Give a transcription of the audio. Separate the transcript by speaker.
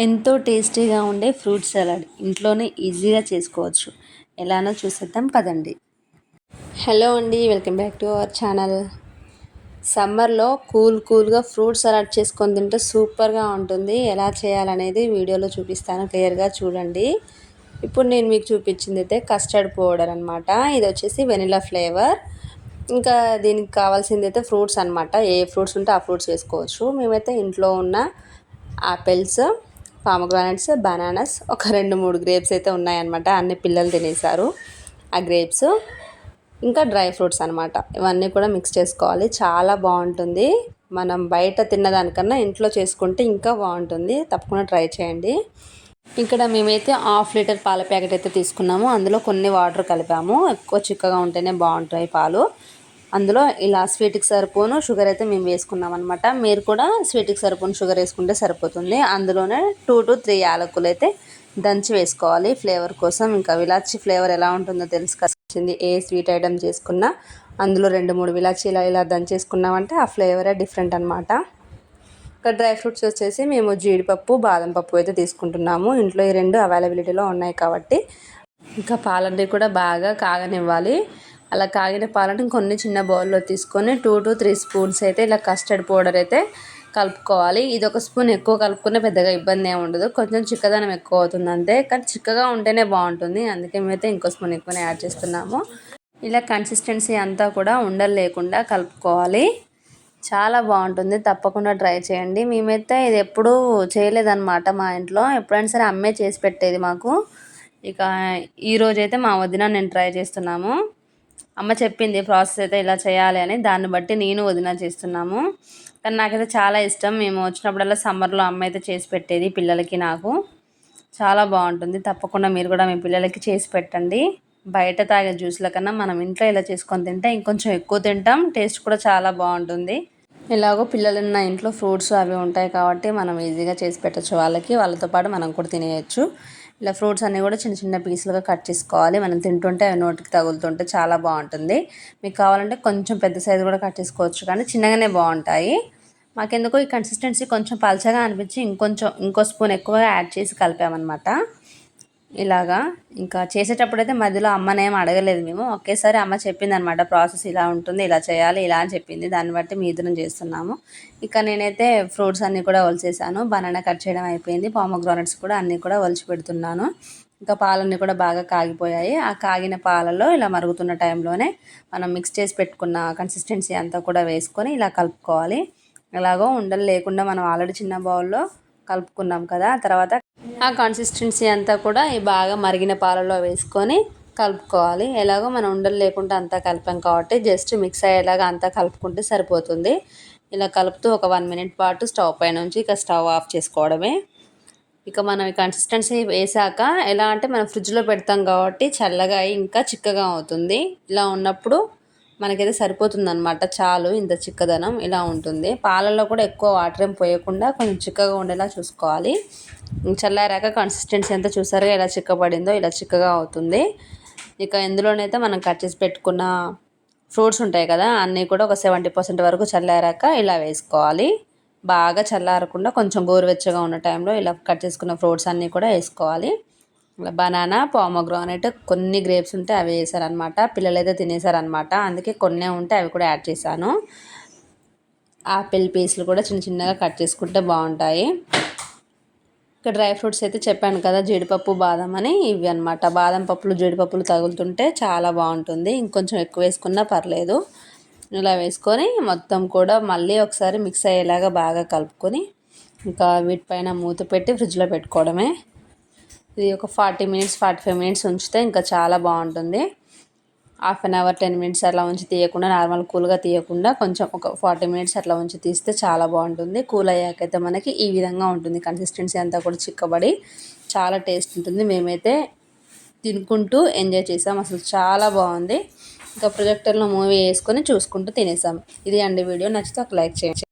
Speaker 1: ఎంతో టేస్టీగా ఉండే ఫ్రూట్ సలాడ్ ఇంట్లోనే ఈజీగా చేసుకోవచ్చు. ఎలానో చూసేద్దాం పదండి. హలో అండి, welcome back to our channel. సమ్మర్లో కూల్గా ఫ్రూట్ సలాడ్ చేసుకొని తింటే సూపర్గా ఉంటుంది. ఎలా చేయాలనేది వీడియోలో చూపిస్తాను, క్లియర్గా చూడండి. ఇప్పుడు నేను మీకు చూపించింది అయితే కస్టర్డ్ పౌడర్ అనమాట. ఇది వచ్చేసి వెనిలా ఫ్లేవర్. ఇంకా దీనికి కావాల్సింది అయితే ఫ్రూట్స్ అనమాట. ఏ ఫ్రూట్స్ ఉంటే ఆ ఫ్రూట్స్ వేసుకోవచ్చు. మేమైతే ఇంట్లో ఉన్న ఆపిల్స్, పామోగ్రానైట్స్, బనానాస్, ఒక 2-3 గ్రేప్స్ అయితే ఉన్నాయన్నమాట. అన్ని పిల్లలు తినేశారు ఆ గ్రేప్స్. ఇంకా డ్రై ఫ్రూట్స్ అనమాట. ఇవన్నీ కూడా మిక్స్ చేసుకోవాలి. చాలా బాగుంటుంది. మనం బయట తిన్నదానికన్నా ఇంట్లో చేసుకుంటే ఇంకా బాగుంటుంది. తప్పకుండా ట్రై చేయండి. ఇక్కడ మేమైతే 1/2 లీటర్ పాల ప్యాకెట్ అయితే తీసుకున్నాము. అందులో కొన్ని వాటర్ కలిపాము. ఎక్కువ చిక్కగా ఉంటేనే బాగుంటాయి పాలు. అందులో ఇలా స్వీట్కి సరిపోను షుగర్ అయితే మేము వేసుకున్నాం అనమాట. మీరు కూడా స్వీట్కి సరిపోను షుగర్ వేసుకుంటే సరిపోతుంది. అందులోనే 2 to 3 యాలకులు అయితే దంచి వేసుకోవాలి ఫ్లేవర్ కోసం. ఇంకా విలాచి ఫ్లేవర్ ఎలా ఉంటుందో తెలుసు కదా. ఏ స్వీట్ ఐటమ్ చేసుకున్నా అందులో 2-3 విలాచి ఇలా దంచేసుకున్నామంటే ఆ ఫ్లేవరే డిఫరెంట్ అనమాట. ఇంకా డ్రై ఫ్రూట్స్ వచ్చేసి మేము జీడిపప్పు, బాదం పప్పు అయితే తీసుకుంటున్నాము. ఇంట్లో ఈ 2 అవైలబిలిటీలో ఉన్నాయి కాబట్టి. ఇంకా పాలన్నీ కూడా బాగా కాగనివ్వాలి. అలా కాగిన పాలను కొన్ని చిన్న బౌల్లో తీసుకొని 2 to 3 స్పూన్స్ అయితే ఇలా కస్టర్డ్ పౌడర్ అయితే కలుపుకోవాలి. ఇది ఒక స్పూన్ ఎక్కువ కలుపుకునే పెద్దగా ఇబ్బంది ఏమి ఉండదు. కొంచెం చిక్కదనం ఎక్కువ అవుతుంది అంతే. కానీ చిక్కగా ఉంటేనే బాగుంటుంది. అందుకే మేమైతే ఇంకో స్పూన్ ఎక్కువనే యాడ్ చేస్తున్నాము. ఇలా కన్సిస్టెన్సీ అంతా కూడా ఉండలు లేకుండా కలుపుకోవాలి. చాలా బాగుంటుంది. తప్పకుండా ట్రై చేయండి. మేమైతే ఇది ఎప్పుడూ చేయలేదన్నమాట మా ఇంట్లో. ఎప్పుడైనా సరే అమ్మే చేసి పెట్టేది మాకు. ఇక ఈరోజైతే మా వదిన నేను ట్రై చేస్తున్నాము. అమ్మ చెప్పింది ప్రాసెస్ అయితే ఇలా చేయాలి అని. దాన్ని బట్టి నేను వదిన చేస్తున్నాము. కానీ నాకైతే చాలా ఇష్టం. మేము వచ్చినప్పుడల్లా సమ్మర్లో అమ్మ అయితే చేసి పెట్టేది పిల్లలకి, నాకు. చాలా బాగుంటుంది. తప్పకుండా మీరు కూడా మీ పిల్లలకి చేసి పెట్టండి. బయట తాగే జ్యూస్ల కన్నా మనం ఇంట్లో ఇలా చేసుకొని తింటే ఇంకొంచెం ఎక్కువ తింటాం. టేస్ట్ కూడా చాలా బాగుంటుంది. ఎలాగో పిల్లలున్న ఇంట్లో ఫ్రూట్స్ అవి ఉంటాయి కాబట్టి మనం ఈజీగా చేసి పెట్టచ్చు వాళ్ళకి. వాళ్ళతో పాటు మనం కూడా తినేయచ్చు. ఇలా ఫ్రూట్స్ అన్నీ కూడా చిన్న చిన్న పీసులుగా కట్ చేసుకోవాలి. మనం తింటుంటే అవి నోటికి తగులుతుంటే చాలా బాగుంటుంది. మీకు కావాలంటే కొంచెం పెద్ద సైజు కూడా కట్ చేసుకోవచ్చు, కానీ చిన్నగానే బాగుంటాయి. మాకెందుకో ఈ కన్సిస్టెన్సీ కొంచెం పలచగా అనిపించి ఇంకో స్పూన్ ఎక్కువగా యాడ్ చేసి కలిపామన్నమాట. ఇలాగా ఇంకా చేసేటప్పుడైతే మధ్యలో అమ్మనేం అడగలేదు మేము. ఒకేసారి అమ్మ చెప్పిందనమాట, ప్రాసెస్ ఇలా ఉంటుంది, ఇలా చేయాలి, ఇలా అని చెప్పింది. దాన్ని బట్టి మీ ఇద్దరం చేస్తున్నాము. ఇక నేనైతే ఫ్రూట్స్ అన్నీ కూడా ఒలిచేసాను. బనానా కట్ చేయడం అయిపోయింది. పామోగ్రానైట్స్ కూడా అన్నీ కూడా ఒలిచి పెడుతున్నాను. ఇంకా పాలన్నీ కూడా బాగా కాగిపోయాయి. ఆ కాగిన పాలలో ఇలా మరుగుతున్న టైంలోనే మనం మిక్స్ చేసి పెట్టుకున్న కన్సిస్టెన్సీ అంతా కూడా వేసుకొని ఇలా కలుపుకోవాలి. ఎలాగో ఉండలు లేకుండా మనం ఆల్రెడీ చిన్న బౌల్లో కలుపుకున్నాం కదా. తర్వాత ఆ కన్సిస్టెన్సీ అంతా కూడా ఈ బాగా మరిగిన పాలలో వేసుకొని కలుపుకోవాలి. ఎలాగో మనం ఉండలు లేకుండా అంతా కలిపాం కాబట్టి జస్ట్ మిక్స్ అయ్యేలాగా అంతా కలుపుకుంటే సరిపోతుంది. ఇలా కలుపుతూ ఒక 1 minute పాటు స్టవ్ పై నుంచి ఇక స్టవ్ ఆఫ్ చేసుకోవడమే. ఇక మనం ఈ కన్సిస్టెన్సీ వేసాక ఎలా అంటే మనం ఫ్రిడ్జ్లో పెడతాం కాబట్టి చల్లగా అయి ఇంకా చిక్కగా అవుతుంది. ఇలా ఉన్నప్పుడు మనకైతే సరిపోతుందన్నమాట. చాలు, ఇంత చిక్కదనం ఇలా ఉంటుంది. పాలల్లో కూడా ఎక్కువ వాటర్ ఏం పోయకుండా కొంచెం చిక్కగా ఉండేలా చూసుకోవాలి. చల్లారాక కన్సిస్టెన్సీ అంతా చూసారుగా ఎలా చిక్కబడిందో, ఇలా చిక్కగా అవుతుంది. ఇక ఇందులోనైతే మనం కట్ చేసి పెట్టుకున్న ఫ్రూట్స్ ఉంటాయి కదా, అన్నీ కూడా ఒక 70% వరకు చల్లారాక ఇలా వేసుకోవాలి. బాగా చల్లారకుండా కొంచెం గోరువెచ్చగా ఉన్న టైంలో ఇలా కట్ చేసుకున్న ఫ్రూట్స్ అన్నీ కూడా వేసుకోవాలి. బనానా, పామోగ్రానైట్, కొన్ని గ్రేప్స్ ఉంటే అవి వేసారనమాట. పిల్లలైతే తినేసారనమాట. అందుకే కొన్ని ఉంటే అవి కూడా యాడ్ చేశాను. ఆపిల్ పీసులు కూడా చిన్న చిన్నగా కట్ చేసుకుంటే బాగుంటాయి. ఇక డ్రై ఫ్రూట్స్ అయితే చెప్పాను కదా, జీడిపప్పు, బాదం అని, ఇవి అనమాట. బాదం పప్పులు, జీడిపప్పులు తగులుతుంటే చాలా బాగుంటుంది. ఇంకొంచెం ఎక్కువ వేసుకున్నా పర్లేదు. ఇలా వేసుకొని మొత్తం కూడా మళ్ళీ ఒకసారి మిక్స్ అయ్యేలాగా బాగా కలుపుకొని ఇంకా వీటిపైన మూత పెట్టి ఫ్రిడ్జ్లో పెట్టుకోవడమే. ఇది ఒక 40 minutes 45 minutes ఉంచితే ఇంకా చాలా బాగుంటుంది. 1/2 hour 10 minutes అట్లా ఉంచి తీయకుండా, నార్మల్ కూల్గా తీయకుండా కొంచెం ఒక 40 minutes అట్లా ఉంచి తీస్తే చాలా బాగుంటుంది. కూల్ అయ్యాకైతే మనకి ఈ విధంగా ఉంటుంది. కన్సిస్టెన్సీ అంతా కూడా చిక్కబడి చాలా టేస్ట్ ఉంటుంది. మేమైతే తినుకుంటూ ఎంజాయ్ చేసాం. అసలు చాలా బాగుంది. ఇంకా ప్రొజెక్టర్లో మూవీ వేసుకొని చూసుకుంటూ తినేసాం. ఇది అండి వీడియో. నచ్చితే ఒక లైక్ చేయండి.